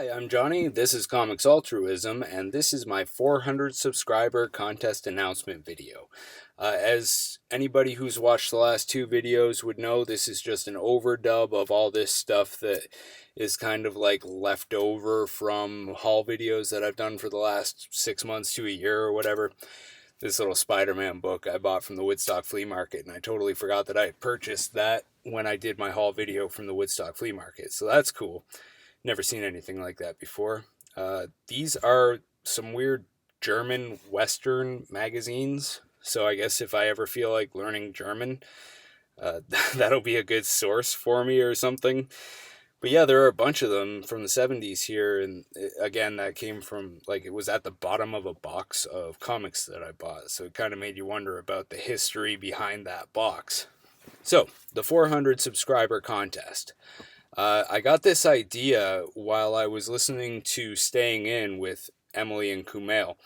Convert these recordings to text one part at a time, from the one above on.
Hi, I'm Johnny. This is Comics Altruism, and this is my 400 subscriber contest announcement video. As anybody who's watched the last two videos would know, this is just an overdub of all this stuff that is kind of like left over from haul videos that I've done for the last 6 months to a year or whatever. This little Spider-Man book I bought from the Woodstock Flea Market, and I totally forgot that I had purchased that when I did my haul video from the Woodstock Flea Market, so that's cool. Never seen anything like that before. These are some weird German Western magazines. So I guess if I ever feel like learning German, that'll be a good source for me or something. But yeah, there are a bunch of them from the 70s here. And again, that came from, like, it was at the bottom of a box of comics that I bought. So it kind of made you wonder about the history behind that box. So, the 400 subscriber contest. I got this idea while I was listening to Staying In with Emily and Kumail.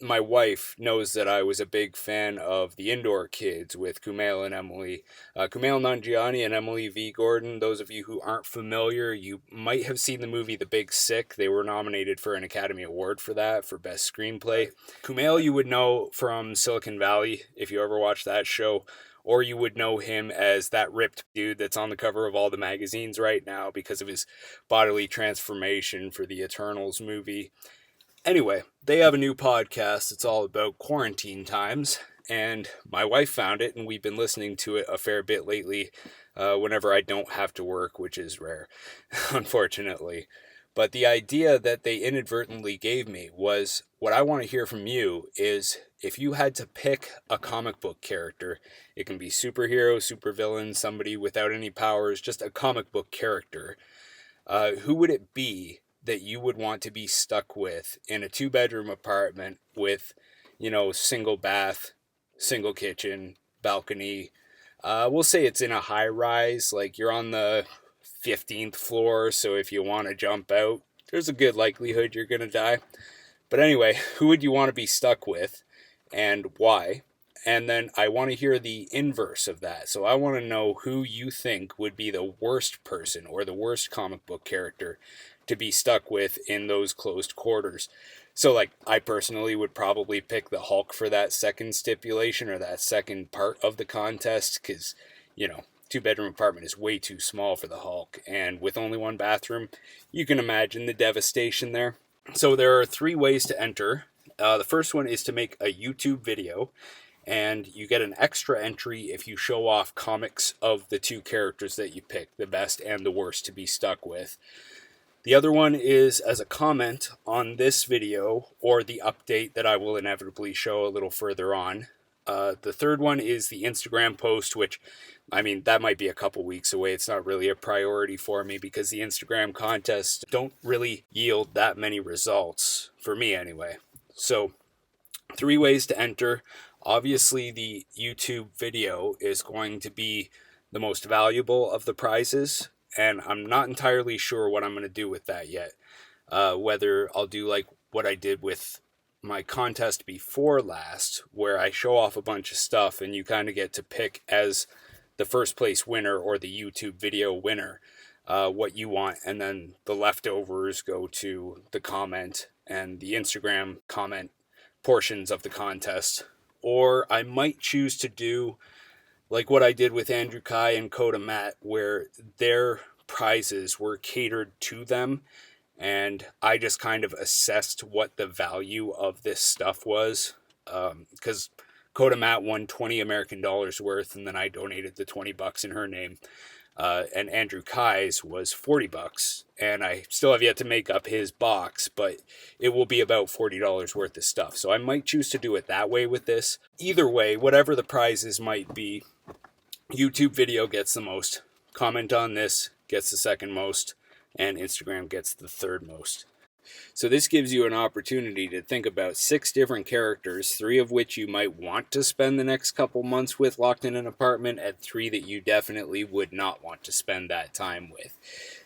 My wife knows that I was a big fan of The Indoor Kids with Kumail and Emily. Kumail Nanjiani and Emily V. Gordon, those of you who aren't familiar, you might have seen the movie The Big Sick. They were nominated for an Academy Award for that, for Best Screenplay. Kumail you would know from Silicon Valley, if you ever watched that show. Or you would know him as that ripped dude that's on the cover of all the magazines right now because of his bodily transformation for the Eternals movie. Anyway, they have a new podcast. It's all about quarantine times, and my wife found it, and we've been listening to it a fair bit lately whenever I don't have to work, which is rare, unfortunately. But the idea that they inadvertently gave me was, what I want to hear from you is, if you had to pick a comic book character, it can be superhero, supervillain, somebody without any powers, just a comic book character, who would it be that you would want to be stuck with in a 2-bedroom apartment with, single bath, single kitchen, balcony? We'll say it's in a high rise, like you're on the 15th floor, so if you want to jump out, there's a good likelihood you're going to die. But anyway, who would you want to be stuck with and why? And then I want to hear the inverse of that. So I want to know who you think would be the worst person or the worst comic book character to be stuck with in those closed quarters. So, like, I personally would probably pick the Hulk for that second stipulation or that second part of the contest because, 2-bedroom apartment is way too small for the Hulk. And with only one bathroom, you can imagine the devastation there. So there are 3 ways to enter. The first one is to make a YouTube video, and you get an extra entry if you show off comics of the 2 characters that you pick, the best and the worst to be stuck with. The other one is as a comment on this video or the update that I will inevitably show a little further on. The third one is the Instagram post, which, that might be a couple weeks away. It's not really a priority for me because the Instagram contests don't really yield that many results, for me anyway. So, 3 ways to enter. Obviously, the YouTube video is going to be the most valuable of the prizes, and I'm not entirely sure what I'm going to do with that yet. Whether I'll do like what I did with my contest before last, where I show off a bunch of stuff and you kind of get to pick as the first place winner or the YouTube video winner what you want, and then the leftovers go to the comment and the Instagram comment portions of the contest. Or I might choose to do like what I did with Andrew Kai and Coda Matt, where their prizes were catered to them, and I just kind of assessed what the value of this stuff was, because Coda Matt won 20 American dollars worth, and then I donated the $20 in her name. And Andrew Kai's was $40, and I still have yet to make up his box, but it will be about $40 worth of stuff. So I might choose to do it that way with this. Either way, whatever the prizes might be, YouTube video gets the most, comment on this gets the second most, and Instagram gets the third most. So this gives you an opportunity to think about 6 different characters, 3 of which you might want to spend the next couple months with locked in an apartment, and 3 that you definitely would not want to spend that time with.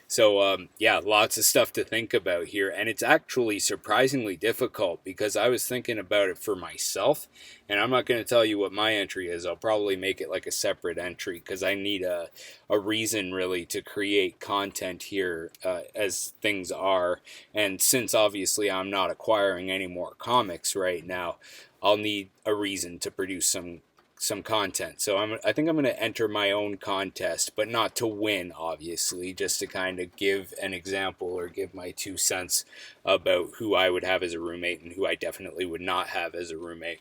So, yeah, lots of stuff to think about here. And it's actually surprisingly difficult because I was thinking about it for myself. And I'm not going to tell you what my entry is. I'll probably make it like a separate entry because I need a reason really to create content here as things are. And since obviously I'm not acquiring any more comics right now, I'll need a reason to produce some content. So I think I'm going to enter my own contest, but not to win, obviously, just to kind of give an example or give my 2 cents about who I would have as a roommate and who I definitely would not have as a roommate.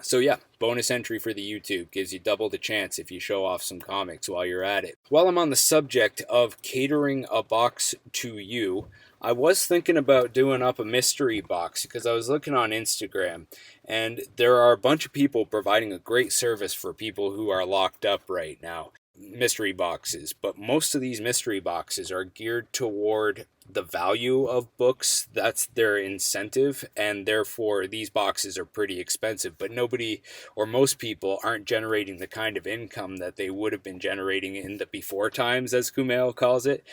So yeah, bonus entry for the YouTube gives you double the chance if you show off some comics while you're at it. While I'm on the subject of catering a box to you, I was thinking about doing up a mystery box because I was looking on Instagram and there are a bunch of people providing a great service for people who are locked up right now. Mystery boxes, but most of these mystery boxes are geared toward the value of books. That's their incentive, and therefore these boxes are pretty expensive, but nobody or most people aren't generating the kind of income that they would have been generating in the before times, as Kumail calls it.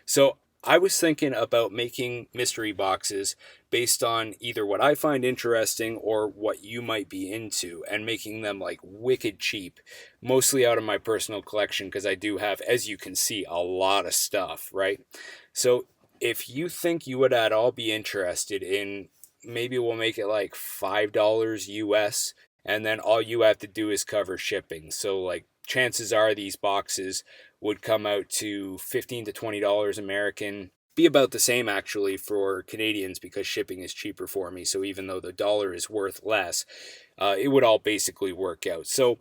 So I was thinking about making mystery boxes based on either what I find interesting or what you might be into, and making them like wicked cheap, mostly out of my personal collection because I do have, as you can see, a lot of stuff, right? So if you think you would at all be interested in, maybe we'll make it like $5 US, and then all you have to do is cover shipping. So like chances are these boxes would come out to $15 to $20 American. Be about the same actually for Canadians because shipping is cheaper for me. So even though the dollar is worth less, it would all basically work out. So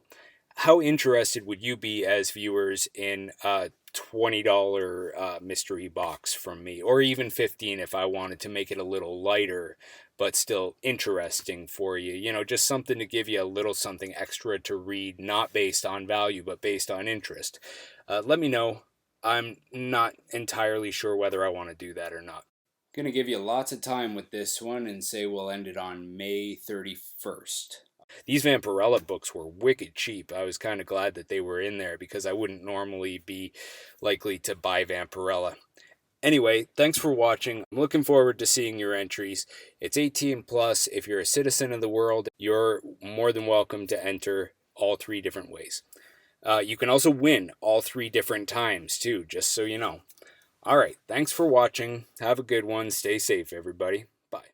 how interested would you be as viewers in a $20 mystery box from me, or even 15 if I wanted to make it a little lighter but still interesting for you? You know, just something to give you a little something extra to read, not based on value but based on interest. Let me know. I'm not entirely sure whether I want to do that or not. Going to give you lots of time with this one and say we'll end it on May 31st. These Vampirella books were wicked cheap. I was kind of glad that they were in there because I wouldn't normally be likely to buy Vampirella. Anyway, thanks for watching. I'm looking forward to seeing your entries. It's 18 plus. If you're a citizen of the world, you're more than welcome to enter all three different ways. You can also win all three different times too, just so you know. All right, thanks for watching. Have a good one. Stay safe, everybody. Bye.